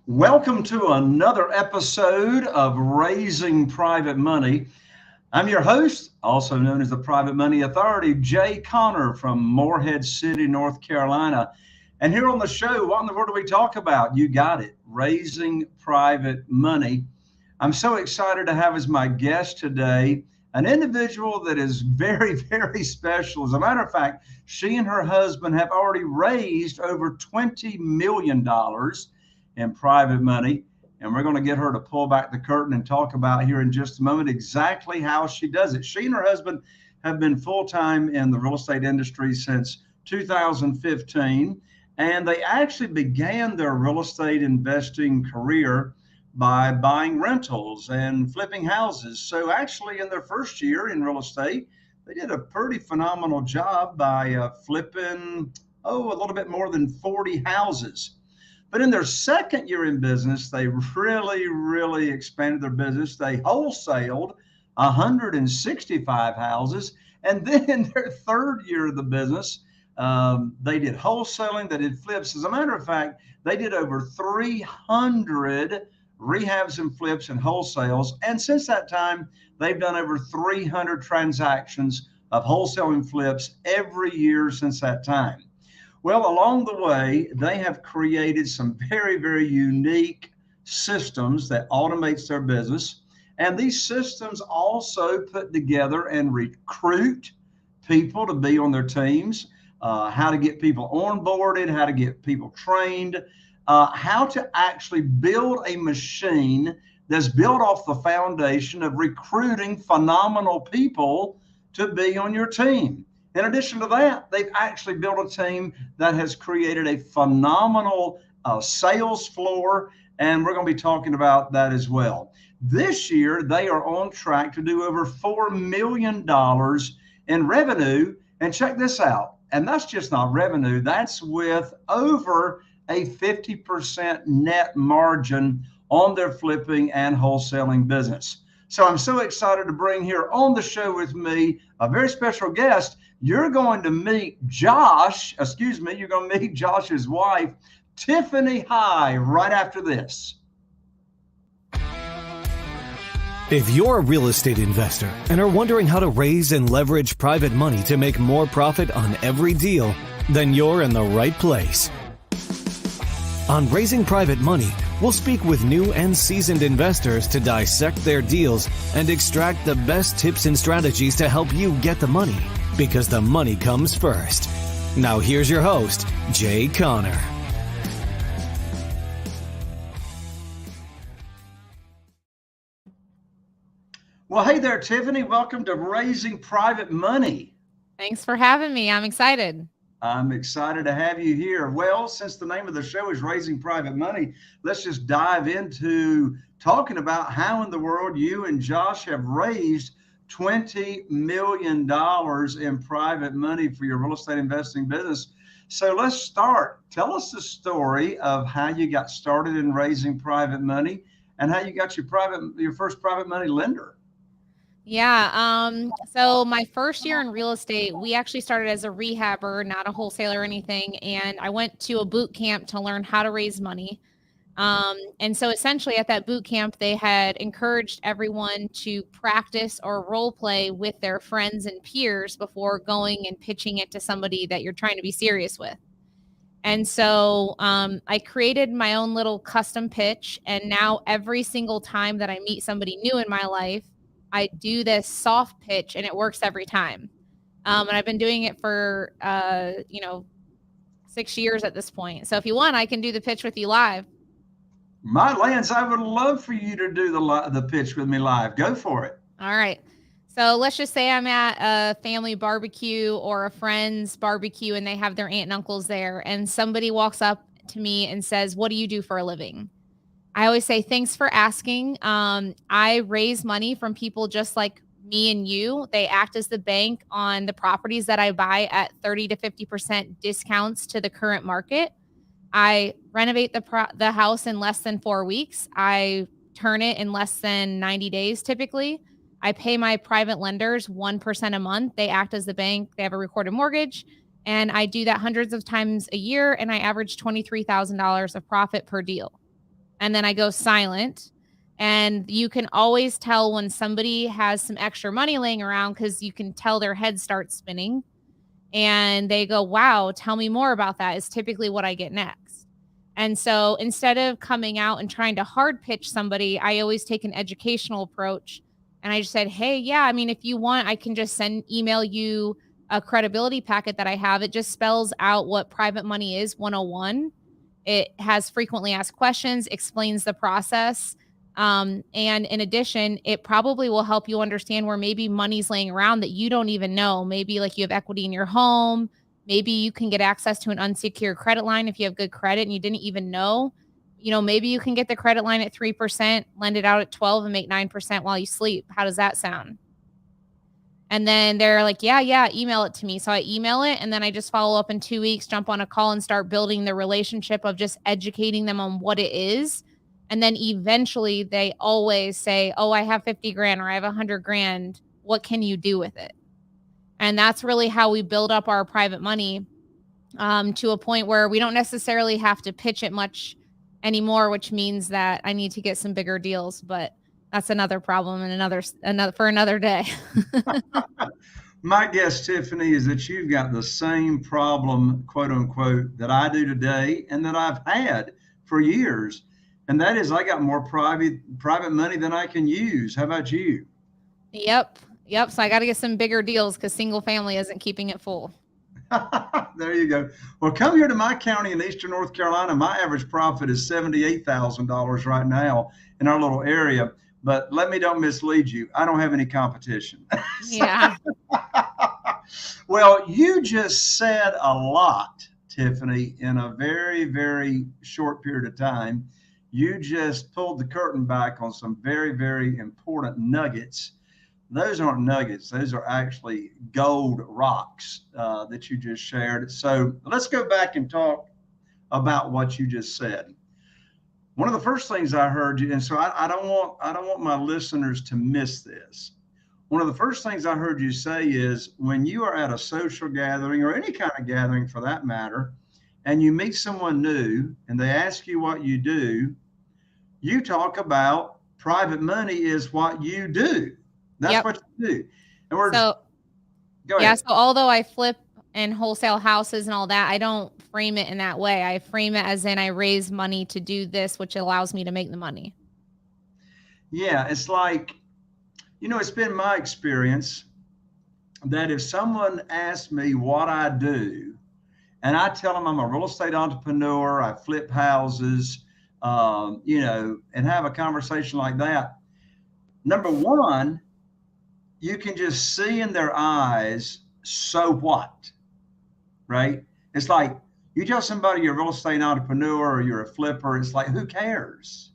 Welcome to another episode of Raising Private Money. I'm your host, also known as the Private Money Authority, Jay Connor from Morehead City, North Carolina. And here on the show, what in the world do we talk about? You got it, raising private money. I'm so excited to have as my guest today an individual that is very, very special. As a matter of fact, she and her husband have already raised over $20 million in private money. And we're going to get her to pull back the curtain and talk about here in just a moment exactly how she does it. She and her husband have been full-time in the real estate industry since 2015, and they actually began their real estate investing career by buying rentals and flipping houses. So actually in their first year in real estate, they did a pretty phenomenal job by flipping, a little bit more than 40 houses. But in their second year in business, they really expanded their business. They wholesaled 165 houses. And then in their third year of the business, they did wholesaling, they did flips. As a matter of fact, they did over 300 rehabs and flips and wholesales. And since that time, they've done over 300 transactions of wholesale and flips every year since that time. Well, along the way, they have created some very unique systems that automates their business. And these systems also put together and recruit people to be on their teams, how to get people onboarded, how to get people trained, how to actually build a machine that's built off the foundation of recruiting phenomenal people to be on your team. In addition to that, they've actually built a team that has created a phenomenal sales floor, and we're going to be talking about that as well. This year, they are on track to do over $4 million in revenue. And check this out, and that's just not revenue. That's with over a 50% net margin on their flipping and wholesaling business. So I'm so excited to bring here on the show with me a very special guest. You're going to meet you're going to meet Josh's wife, Tiffany High, right after this. If you're a real estate investor and are wondering how to raise and leverage private money to make more profit on every deal, then you're in the right place. On Raising Private Money, we'll speak with new and seasoned investors to dissect their deals and extract the best tips and strategies to help you get the money, because the money comes first. Now here's your host, Jay Connor. Well, hey there, Tiffany. Welcome to Raising Private Money. Thanks for having me. I'm excited. I'm excited to have you here. Well, since the name of the show is Raising Private Money, let's just dive into talking about how in the world you and Josh have raised $20 million in private money for your real estate investing business. So let's start. Tell us the story of how you got started in raising private money and how you got your first private money lender. Yeah. So my first year in real estate, we actually started as a rehabber, not a wholesaler or anything. And I went to a boot camp to learn how to raise money. And so essentially at that boot camp, they had encouraged everyone to practice or role play with their friends and peers before going and pitching it to somebody that you're trying to be serious with. And so I created my own little custom pitch. And now every single time that I meet somebody new in my life, I do this soft pitch and it works every time. And I've been doing it for, 6 years at this point. So if you want, I can do the pitch with you live. My lands, I would love for you to do the pitch with me live. Go for it. All right. So let's just say I'm at a family barbecue or a friend's barbecue and they have their aunt and uncles there. And somebody walks up to me and says, "What do you do for a living?" I always say, "Thanks for asking." I raise money from people just like me and you. They act as the bank on the properties that I buy at 30 to 50% discounts to the current market. I renovate the house in less than 4 weeks. I turn it in less than 90 days typically. I pay my private lenders 1% a month. They act as the bank. They have a recorded mortgage. And I do that hundreds of times a year. And I average $23,000 of profit per deal. and then I go silent. And you can always tell when somebody has some extra money laying around because you can tell their head starts spinning and they go, wow, tell me more about that, is typically what I get next. And so instead of coming out and trying to hard pitch somebody, I always take an educational approach. And I just said, hey, yeah, I mean, if you want, I can just email you a credibility packet that I have. It just spells out what private money is 101. It has frequently asked questions, explains the process. And in addition, it probably will help you understand where maybe money's laying around that you don't even know. Maybe like you have equity in your home. Maybe you can get access to an unsecured credit line if you have good credit and you didn't even know. Maybe you can get the credit line at 3%, lend it out at 12 and make 9% while you sleep. How does that sound? And then they're like, yeah, email it to me. So I email it and then I just follow up in 2 weeks, jump on a call and start building the relationship of just educating them on what it is. And then eventually they always say, oh, I have 50 grand or I have 100 grand. What can you do with it? And that's really how we build up our private money to a point where we don't necessarily have to pitch it much anymore, which means that I need to get some bigger deals. But that's another problem and another for another day. My guess, Tiffany, is that you've got the same problem, quote unquote, that I do today and that I've had for years. And that is I got more private money than I can use. How about you? Yep. So I got to get some bigger deals because single family isn't keeping it full. There you go. Well, come here to my county in Eastern North Carolina. My average profit is $78,000 right now in our little area. But don't mislead you. I don't have any competition. Yeah. Well, you just said a lot, Tiffany, in a very, very short period of time. You just pulled the curtain back on some very, very important nuggets. Those aren't nuggets. Those are actually gold rocks that you just shared. So let's go back and talk about what you just said. One of the first things I heard you, and so I don't want my listeners to miss this. One of the first things I heard you say is when you are at a social gathering or any kind of gathering for that matter, and you meet someone new and they ask you what you do, you talk about private money is what you do. That's what you do. And we're go ahead. Yeah. So although I flip and wholesale houses and all that, I don't frame it in that way. I frame it as in I raise money to do this, which allows me to make the money. Yeah. It's like, it's been my experience that if someone asks me what I do and I tell them I'm a real estate entrepreneur, I flip houses, and have a conversation like that, number one, you can just see in their eyes, so what, right? It's like you tell somebody you're a real estate entrepreneur or you're a flipper, it's like, who cares?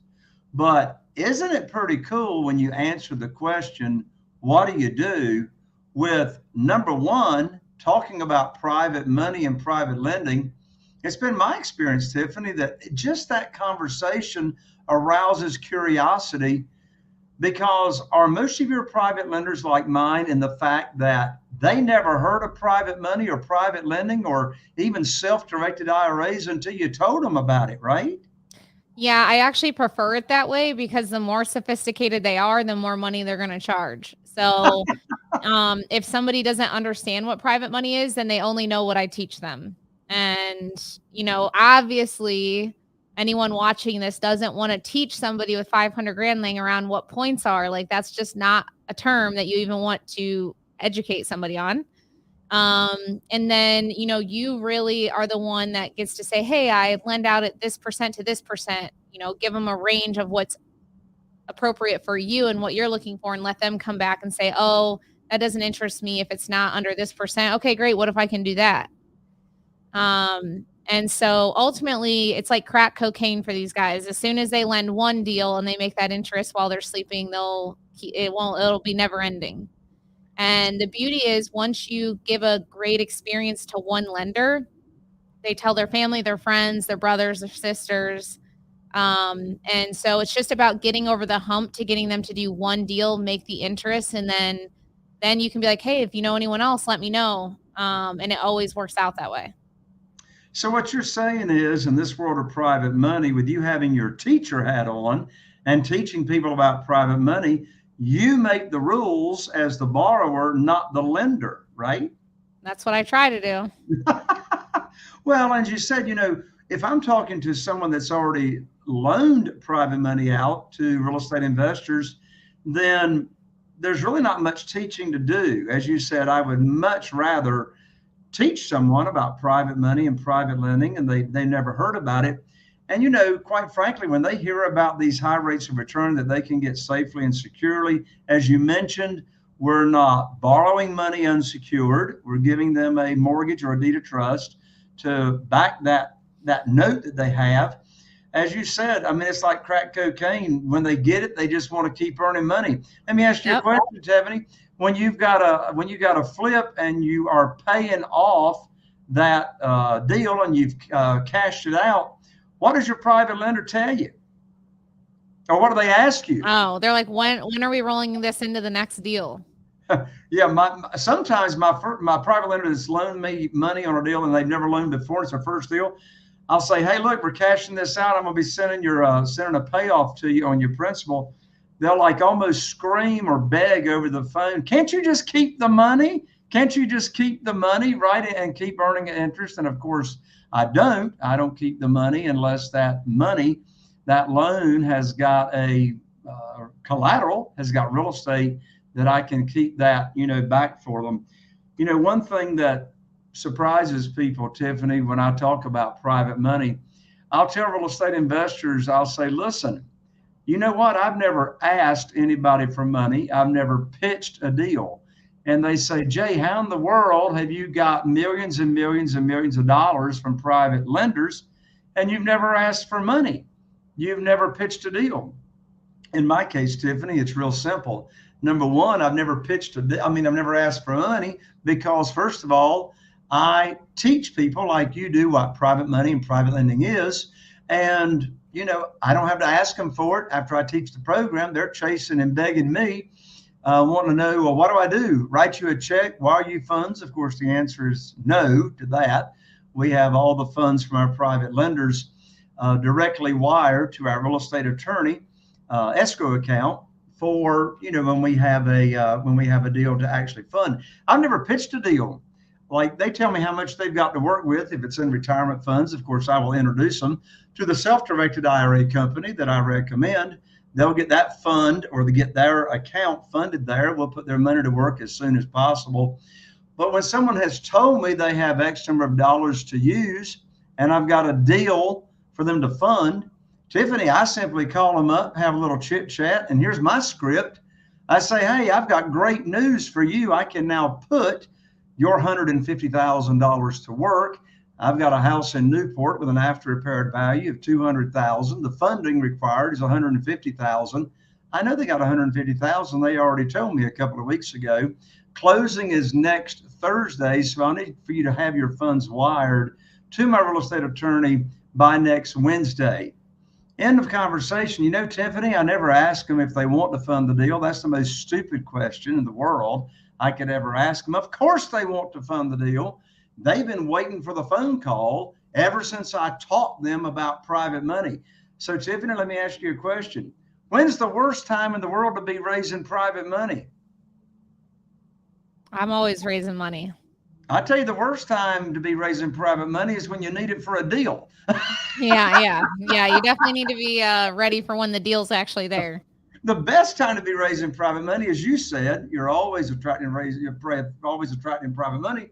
But isn't it pretty cool when you answer the question, what do you do, with number one, talking about private money and private lending? It's been my experience, Tiffany, that just that conversation arouses curiosity. Because are most of your private lenders like mine in the fact that they never heard of private money or private lending or even self-directed IRAs until you told them about it, right? Yeah, I actually prefer it that way because the more sophisticated they are, the more money they're going to charge. So if somebody doesn't understand what private money is, then they only know what I teach them. And, obviously anyone watching this doesn't want to teach somebody with 500 grand laying around what points are. Like, that's just not a term that you even want to educate somebody on. And then, you really are the one that gets to say, hey, I lend out at this percent to this percent, give them a range of what's appropriate for you and what you're looking for, and let them come back and say, oh, that doesn't interest me if it's not under this percent. Okay, great. What if I can do that? And so ultimately it's like crack cocaine for these guys. As soon as they lend one deal and they make that interest while they're sleeping, it'll be never ending. And the beauty is once you give a great experience to one lender, they tell their family, their friends, their brothers, their sisters. And so it's just about getting over the hump to getting them to do one deal, make the interest. And then you can be like, hey, if you know anyone else, let me know. And it always works out that way. So what you're saying is, in this world of private money, with you having your teacher hat on and teaching people about private money, you make the rules as the borrower, not the lender, right? That's what I try to do. Well, as you said, if I'm talking to someone that's already loaned private money out to real estate investors, then there's really not much teaching to do. As you said, I would much rather teach someone about private money and private lending, and they never heard about it. And, quite frankly, when they hear about these high rates of return that they can get safely and securely, as you mentioned, we're not borrowing money unsecured. We're giving them a mortgage or a deed of trust to back that note that they have. As you said, I mean, it's like crack cocaine. When they get it, they just want to keep earning money. Let me ask you a question, Tiffany. When you got a flip and you are paying off that deal and you've cashed it out, what does your private lender tell you? Or what do they ask you? Oh, they're like, when are we rolling this into the next deal? Yeah, sometimes my private lender that's loaned me money on a deal and they've never loaned before, it's their first deal. I'll say, hey, look, we're cashing this out. I'm going to be sending a payoff to you on your principal. They'll like almost scream or beg over the phone. Can't you just keep the money? Can't you just keep the money, right, and keep earning interest? And of course, I don't keep the money unless that loan has got a collateral, has got real estate that I can keep that, back for them. One thing that surprises people, Tiffany, when I talk about private money, I'll tell real estate investors, I'll say, listen, you know what? I've never asked anybody for money. I've never pitched a deal. And they say, Jay, how in the world have you got millions and millions and millions of dollars from private lenders and you've never asked for money? You've never pitched a deal. In my case, Tiffany, it's real simple. Number one, I've never asked for money because, first of all, I teach people like you do what private money and private lending is. And, I don't have to ask them for it. After I teach the program, they're chasing and begging me, wanting to know, well, what do I do? Write you a check, wire you funds? Of course, the answer is no to that. We have all the funds from our private lenders directly wired to our real estate attorney escrow account for, when we have a deal to actually fund. I've never pitched a deal. Like, they tell me how much they've got to work with. If it's in retirement funds, of course, I will introduce them to the self-directed IRA company that I recommend. They'll get that fund, or they get their account funded there. We'll put their money to work as soon as possible. But when someone has told me they have X number of dollars to use and I've got a deal for them to fund, Tiffany, I simply call them up, have a little chit chat, and here's my script. I say, hey, I've got great news for you. I can now put your $150,000 to work. I've got a house in Newport with an after repaired value of $200,000. The funding required is $150,000. I know they got $150,000. They already told me a couple of weeks ago. Closing is next Thursday, so I need for you to have your funds wired to my real estate attorney by next Wednesday. End of conversation. Tiffany, I never ask them if they want to fund the deal. That's the most stupid question in the world I could ever ask them. Of course they want to fund the deal. They've been waiting for the phone call ever since I taught them about private money. So, Tiffany, let me ask you a question. When's the worst time in the world to be raising private money? I'm always raising money. I tell you, the worst time to be raising private money is when you need it for a deal. Yeah. You definitely need to be ready for when the deal's actually there. The best time to be raising private money, as you said, you're always attracting private money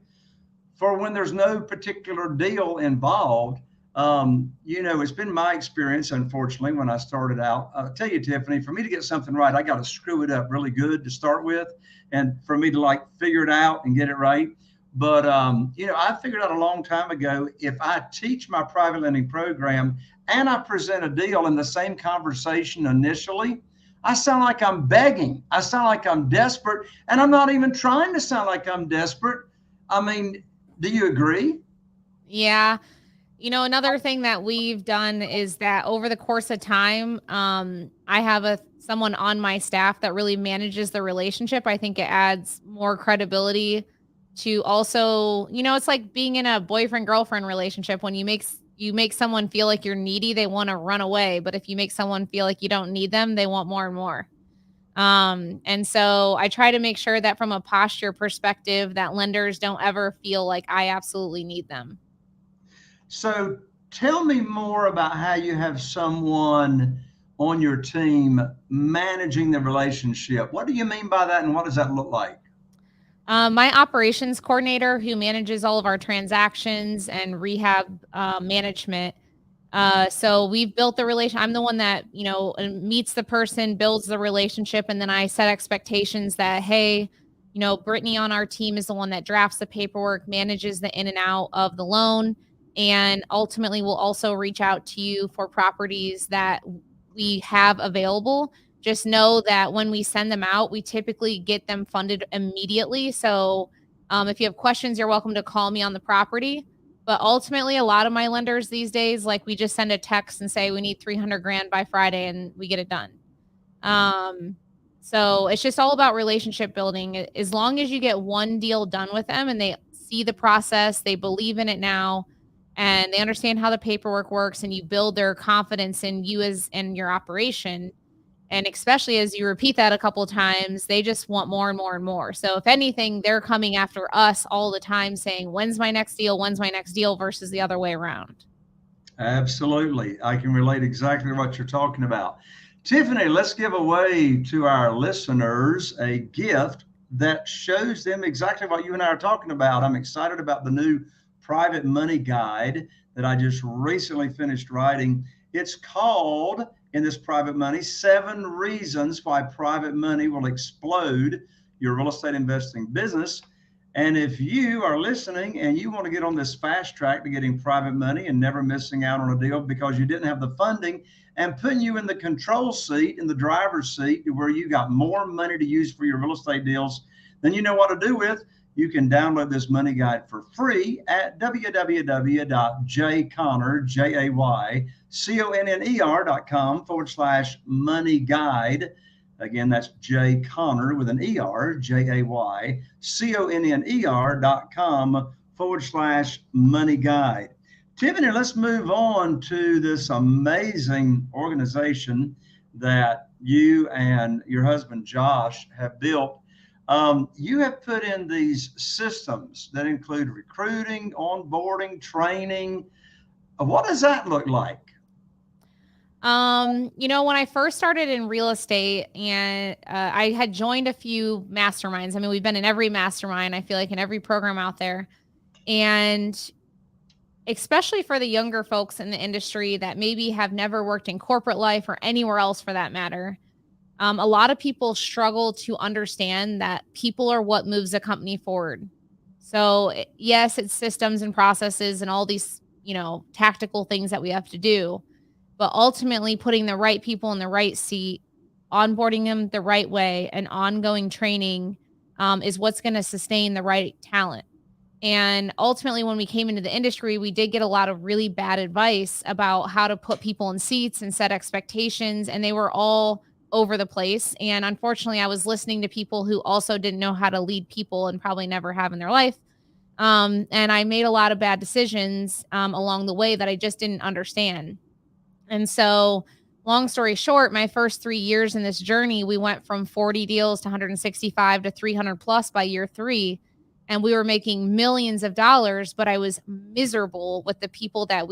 for when there's no particular deal involved. It's been my experience, unfortunately, when I started out. I'll tell you, Tiffany, for me to get something right, I got to screw it up really good to start with, and for me to figure it out and get it right. But, I figured out a long time ago, if I teach my private lending program and I present a deal in the same conversation initially, I sound like I'm begging. I sound like I'm desperate, and I'm not even trying to sound like I'm desperate. I mean, do you agree? Yeah. Another thing that we've done is that over the course of time, I have someone on my staff that really manages the relationship. I think it adds more credibility to also, it's like being in a boyfriend-girlfriend relationship. When you make someone feel like you're needy, they want to run away. But if you make someone feel like you don't need them, they want more and more. And so I try to make sure that from a posture perspective, that lenders don't ever feel like I absolutely need them. So tell me more about how you have someone on your team managing the relationship. What do you mean by that, and what does that look like? My operations coordinator, who manages all of our transactions and rehab management. So we've built the relation. I'm the one that, meets the person, builds the relationship. And then I set expectations that, hey, Brittany on our team is the one that drafts the paperwork, manages the in and out of the loan. And ultimately we'll also reach out to you for properties that we have available. Just know that when we send them out, we typically get them funded immediately. So if you have questions, you're welcome to call me on the property. But ultimately, a lot of my lenders these days, like, we just send a text and say we need 300 grand by Friday and we get it done. So it's just all about relationship building. As long as you get one deal done with them and they see the process, they believe in it now, and they understand how the paperwork works, and you build their confidence in you and your operation. And especially as you repeat that a couple of times, they just want more and more and more. So if anything, they're coming after us all the time saying, when's my next deal? When's my next deal? Versus the other way around. Absolutely. I can relate exactly to what you're talking about. Tiffany, let's give away to our listeners a gift that shows them exactly what you and I are talking about. I'm excited about the new private money guide that I just recently finished writing. It's called, in this private money, 7 reasons why private money will explode your real estate investing business. And if you are listening and you want to get on this fast track to getting private money and never missing out on a deal because you didn't have the funding, and putting you in the control seat, in the driver's seat, to where you got more money to use for your real estate deals than you know what to do with, you can download this money guide for free at www.jayconner.com/money guide. Again, that's Jay Conner with an ER, JayConner.com/money guide. Tiffany, let's move on to this amazing organization that you and your husband, Josh, have built. You have put in these systems that include recruiting, onboarding, training. What does that look like? When I first started in real estate, and I had joined a few masterminds. I mean, we've been in every mastermind, I feel like, in every program out there. And especially for the younger folks in the industry that maybe have never worked in corporate life or anywhere else for that matter, a lot of people struggle to understand that people are what moves a company forward. So yes, it's systems and processes and all these, tactical things that we have to do, but ultimately putting the right people in the right seat, onboarding them the right way, and ongoing training is what's going to sustain the right talent. And ultimately, when we came into the industry, we did get a lot of really bad advice about how to put people in seats and set expectations, and they were all over the place. And unfortunately, I was listening to people who also didn't know how to lead people and probably never have in their life. And I made a lot of bad decisions along the way that I just didn't understand. And so, long story short, my first 3 years in this journey, we went from 40 deals to 165 to 300 plus by year 3. And we were making millions of dollars, but I was miserable with the people that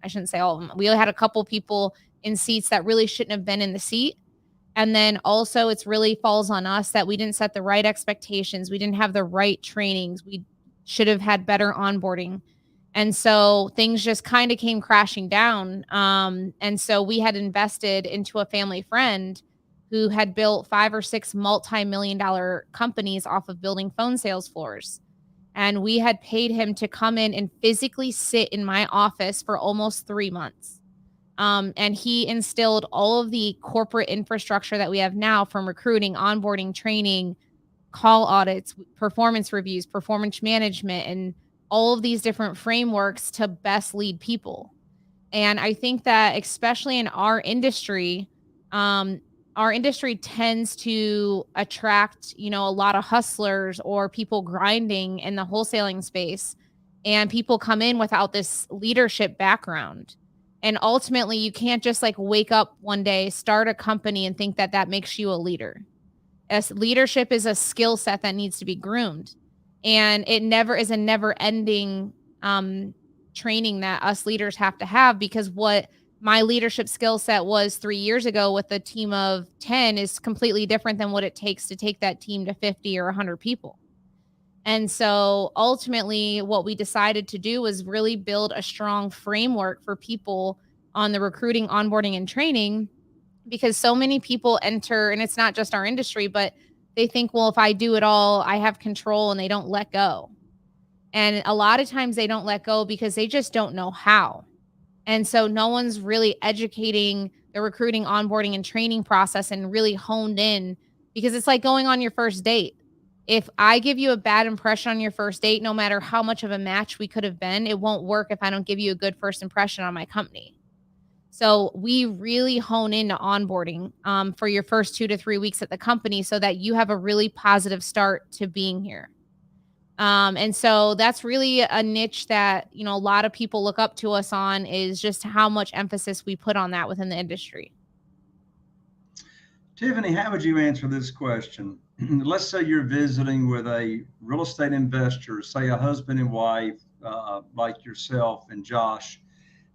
I shouldn't say all of them. We had a couple people in seats that really shouldn't have been in the seat. And then also it's really falls on us that we didn't set the right expectations. We didn't have the right trainings. We should have had better onboarding. And so things just kind of came crashing down. And so we had invested into a family friend who had built 5 or 6 multi-million-dollar companies off of building phone sales floors. And we had paid him to come in and physically sit in my office for almost 3 months. And he instilled all of the corporate infrastructure that we have now, from recruiting, onboarding, training, call audits, performance reviews, performance management, and all of these different frameworks to best lead people. And I think that especially in our industry, our industry tends to attract, a lot of hustlers or people grinding in the wholesaling space, and people come in without this leadership background. And ultimately, you can't just like wake up one day, start a company and think that that makes you a leader. As leadership is a skill set that needs to be groomed, and it never is a never ending training that us leaders have to have, because what my leadership skill set was 3 years ago with a team of 10 is completely different than what it takes to take that team to 50 or 100 people. And so ultimately what we decided to do was really build a strong framework for people on the recruiting, onboarding, and training, because so many people enter, and it's not just our industry, but they think, well, if I do it all, I have control, and they don't let go. And a lot of times they don't let go because they just don't know how. And so no one's really educating the recruiting, onboarding, and training process and really honed in, because it's like going on your first date. If I give you a bad impression on your first date, no matter how much of a match we could have been, it won't work if I don't give you a good first impression on my company. So we really hone into onboarding for your first 2 to 3 weeks at the company so that you have a really positive start to being here. And so that's really a niche that, a lot of people look up to us on, is just how much emphasis we put on that within the industry. Tiffany, how would you answer this question? Let's say you're visiting with a real estate investor, say a husband and wife, like yourself and Josh,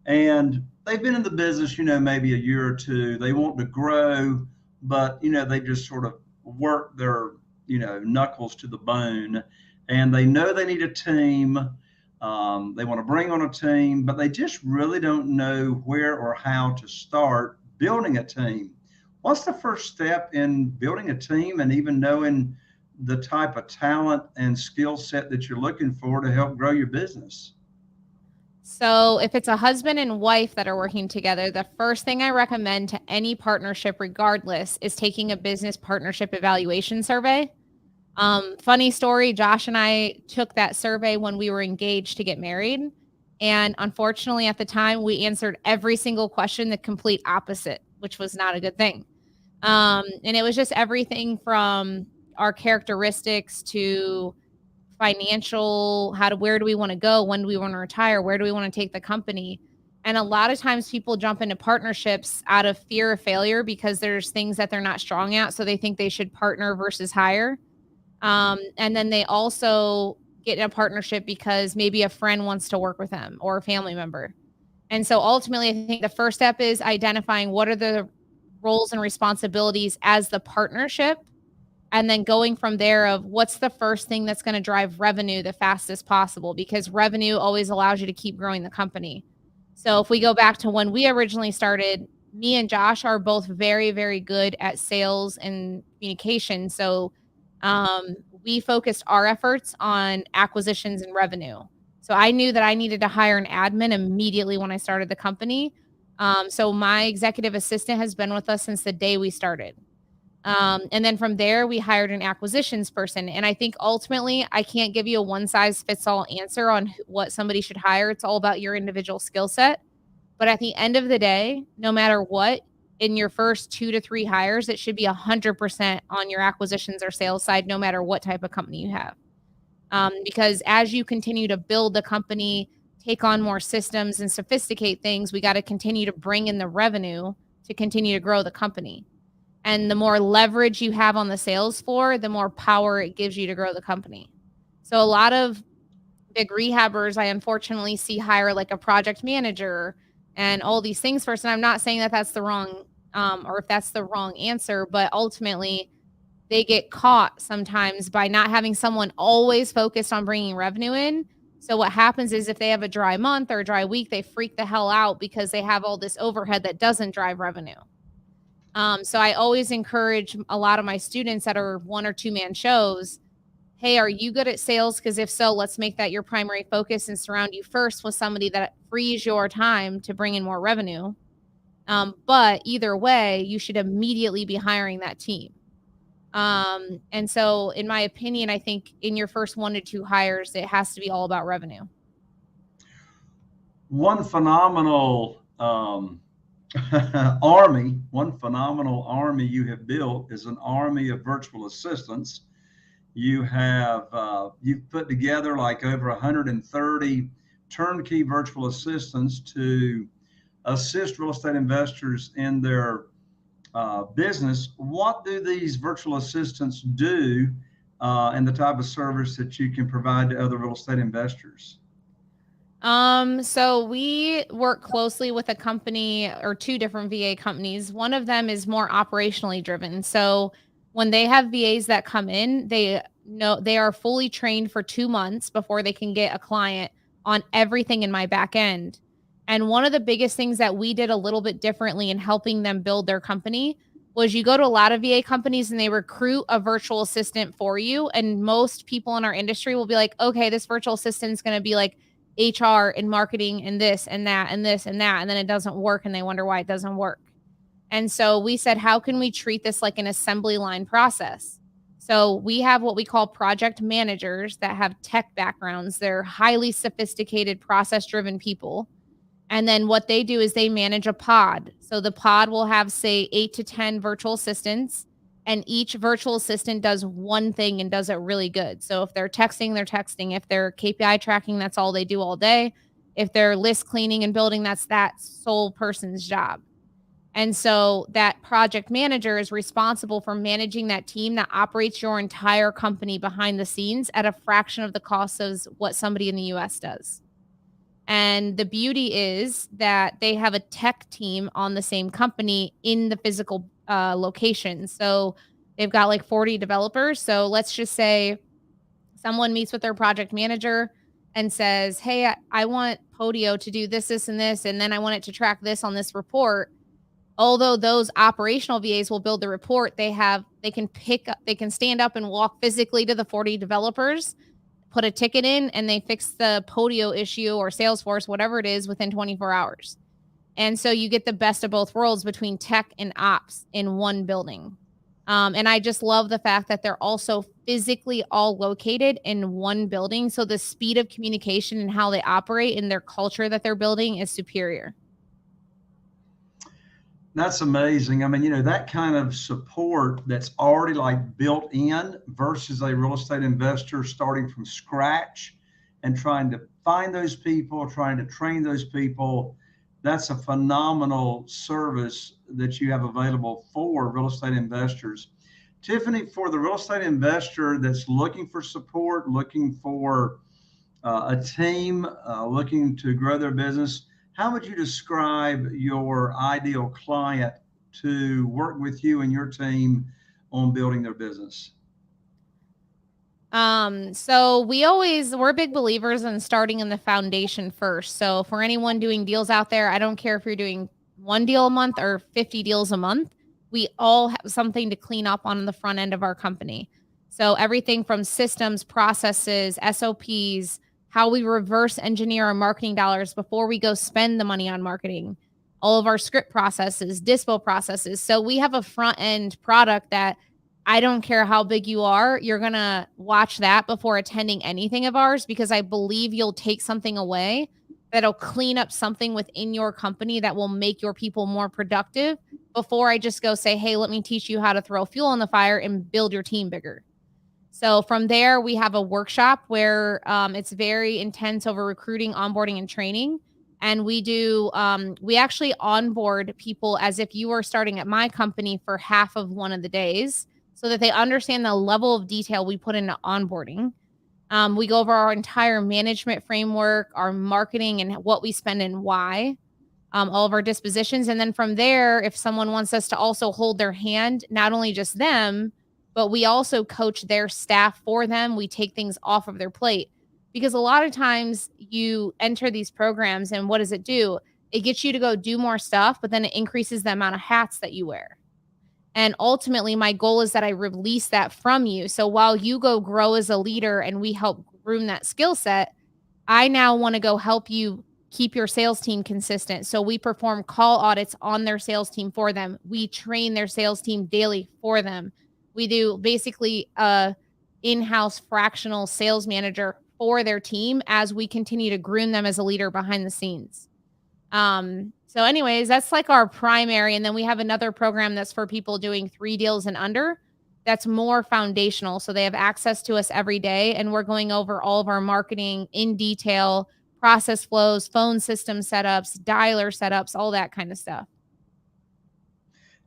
and they've been in the business, maybe a year or two. They want to grow, but, they just sort of work their, knuckles to the bone, and they know they need a team. They want to bring on a team, but they just really don't know where or how to start building a team. What's the first step in building a team and even knowing the type of talent and skill set that you're looking for to help grow your business? So if it's a husband and wife that are working together, the first thing I recommend to any partnership, regardless, is taking a business partnership evaluation survey. Funny story, Josh and I took that survey when we were engaged to get married. And unfortunately, at the time, we answered every single question the complete opposite, which was not a good thing. And it was just everything from our characteristics to financial, where do we want to go? When do we want to retire? Where do we want to take the company? And a lot of times people jump into partnerships out of fear of failure because there's things that they're not strong at. So they think they should partner versus hire. And then they also get in a partnership because maybe a friend wants to work with them or a family member. And so ultimately, I think the first step is identifying what are the roles and responsibilities as the partnership, and then going from there of what's the first thing that's going to drive revenue the fastest possible, because revenue always allows you to keep growing the company. So if we go back to when we originally started, me and Josh are both very, very good at sales and communication. So we focused our efforts on acquisitions and revenue. So I knew that I needed to hire an admin immediately when I started the company. So my executive assistant has been with us since the day we started. And then from there, we hired an acquisitions person. And I think ultimately, I can't give you a one size fits all answer on what somebody should hire. It's all about your individual skill set. But at the end of the day, no matter what, in your first 2 to 3 hires, it should be 100% on your acquisitions or sales side, no matter what type of company you have. Because as you continue to build the company, take on more systems and sophisticate things, we got to continue to bring in the revenue to continue to grow the company. And the more leverage you have on the sales floor, the more power it gives you to grow the company. So a lot of big rehabbers, I unfortunately see hire like a project manager and all these things first. And I'm not saying that that's the wrong, or if that's the wrong answer, but ultimately they get caught sometimes by not having someone always focused on bringing revenue in. So what happens is if they have a dry month or a dry week, they freak the hell out because they have all this overhead that doesn't drive revenue. So I always encourage a lot of my students that are 1 or 2 man shows, hey, are you good at sales? Because if so, let's make that your primary focus and surround you first with somebody that frees your time to bring in more revenue. But either way, you should immediately be hiring that team. And so in my opinion, I think in your first 1 to 2 hires, it has to be all about revenue. One phenomenal army, one phenomenal army you have built is an army of virtual assistants. You've put together like over 130 turnkey virtual assistants to assist real estate investors in their business. What do these virtual assistants do, and the type of service that you can provide to other real estate investors? So we work closely with a company or two different VA companies. One of them is more operationally driven. So when they have VAs that come in, they know they are fully trained for 2 months before they can get a client on everything in my back end. And one of the biggest things that we did a little bit differently in helping them build their company was you go to a lot of VA companies and they recruit a virtual assistant for you. And most people in our industry will be like, okay, this virtual assistant is going to be like HR and marketing and this and that and this and that. And then it doesn't work and they wonder why it doesn't work. And so we said, how can we treat this like an assembly line process? So we have what we call project managers that have tech backgrounds. They're highly sophisticated, process driven people. And then what they do is they manage a pod. So the pod will have, say, 8 to 10 virtual assistants, and each virtual assistant does one thing and does it really good. So if they're texting, they're texting. If they're KPI tracking, that's all they do all day. If they're list cleaning and building, that's that sole person's job. And so that project manager is responsible for managing that team that operates your entire company behind the scenes at a fraction of the cost of what somebody in the US does. And the beauty is that they have a tech team on the same company in the physical location. So they've got like 40 developers. So let's just say someone meets with their project manager and says, hey, I want Podio to do this, this, and this, and then I want it to track this on this report. Although those operational VAs will build the report, they can stand up and walk physically to the 40 developers, put a ticket in, and they fix the Podio issue or Salesforce, whatever it is, within 24 hours. And so you get the best of both worlds between tech and ops in one building. And I just love the fact that they're also physically all located in one building. So the speed of communication and how they operate and their culture that they're building is superior. That's amazing. I mean, that kind of support that's already like built in versus a real estate investor starting from scratch and trying to find those people, trying to train those people. That's a phenomenal service that you have available for real estate investors. Tiffany, for the real estate investor that's looking for support, looking for a team, looking to grow their business, how would you describe your ideal client to work with you and your team on building their business? So we're big believers in starting in the foundation first. So for anyone doing deals out there, I don't care if you're doing 1 deal a month or 50 deals a month, we all have something to clean up on the front end of our company. So everything from systems, processes, SOPs, how we reverse engineer our marketing dollars before we go spend the money on marketing, all of our script processes, dispo processes. So we have a front end product that I don't care how big you are, you're going to watch that before attending anything of ours, because I believe you'll take something away that'll clean up something within your company that will make your people more productive before I just go say, hey, let me teach you how to throw fuel on the fire and build your team bigger. So from there, we have a workshop where it's very intense over recruiting, onboarding, and training. And we actually onboard people as if you were starting at my company for half of one of the days so that they understand the level of detail we put into onboarding. We go over our entire management framework, our marketing and what we spend and why, all of our dispositions. And then from there, if someone wants us to also hold their hand, not only just them, but we also coach their staff for them. We take things off of their plate, because a lot of times you enter these programs and what does it do? It gets you to go do more stuff, but then it increases the amount of hats that you wear. And ultimately, my goal is that I release that from you. So while you go grow as a leader and we help groom that skill set, I now want to go help you keep your sales team consistent. So we perform call audits on their sales team for them. We train their sales team daily for them. We do basically a in-house fractional sales manager for their team as we continue to groom them as a leader behind the scenes. So anyways, that's like our primary. And then we have another program that's for people doing 3 deals and under. That's more foundational. So they have access to us every day. And we're going over all of our marketing in detail, process flows, phone system setups, dialer setups, all that kind of stuff.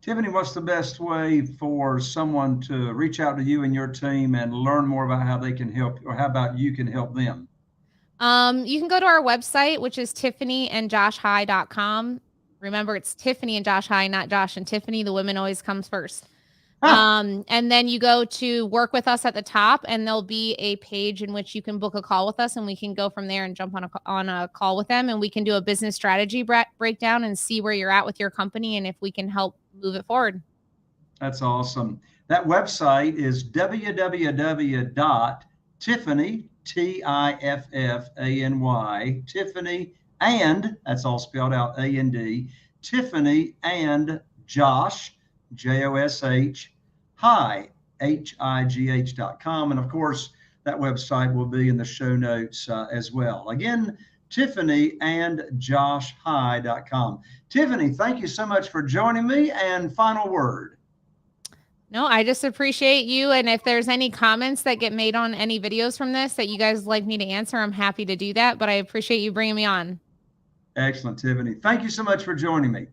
Tiffany, what's the best way for someone to reach out to you and your team and learn more about how they can help, or how about you can help them? You can go to our website, which is tiffanyandjoshhigh.com. Remember, it's Tiffany and Josh High, not Josh and Tiffany. The women always comes first. And then you go to work with us at the top, and there'll be a page in which you can book a call with us, and we can go from there and jump on a call with them, and we can do a business strategy breakdown and see where you're at with your company and if we can help move it forward. That's awesome. That website is www.tiffany, Tiffany, Tiffany, and that's all spelled out, A-N-D, Tiffany and Josh, Josh, High, HIGH.com. And of course, that website will be in the show notes as well. Again, Tiffany and JoshHigh.com. Tiffany, thank you so much for joining me. And final word. No, I just appreciate you. And if there's any comments that get made on any videos from this that you guys like me to answer, I'm happy to do that. But I appreciate you bringing me on. Excellent, Tiffany. Thank you so much for joining me.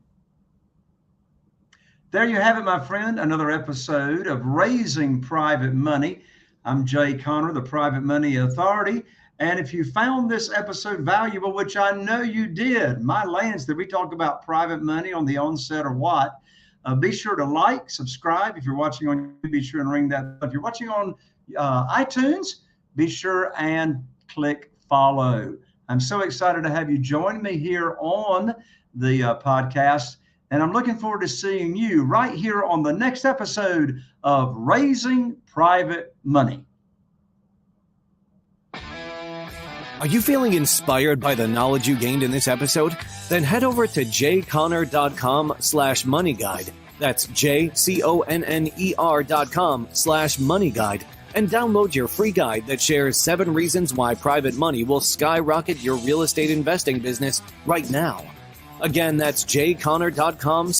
There you have it, my friend. Another episode of Raising Private Money. I'm Jay Conner, the Private Money Authority. And if you found this episode valuable, which I know you did, my lands that we talk about private money on the onset or what, be sure to like, subscribe. If you're watching on YouTube, be sure and ring that. If you're watching on iTunes, be sure and click follow. I'm so excited to have you join me here on the podcast. And I'm looking forward to seeing you right here on the next episode of Raising Private Money. Are you feeling inspired by the knowledge you gained in this episode? Then head over to jconner.com/moneyguide. That's jconner.com/moneyguide and download your free guide that shares 7 reasons why private money will skyrocket your real estate investing business right now. Again, that's jconner.com/moneyguide.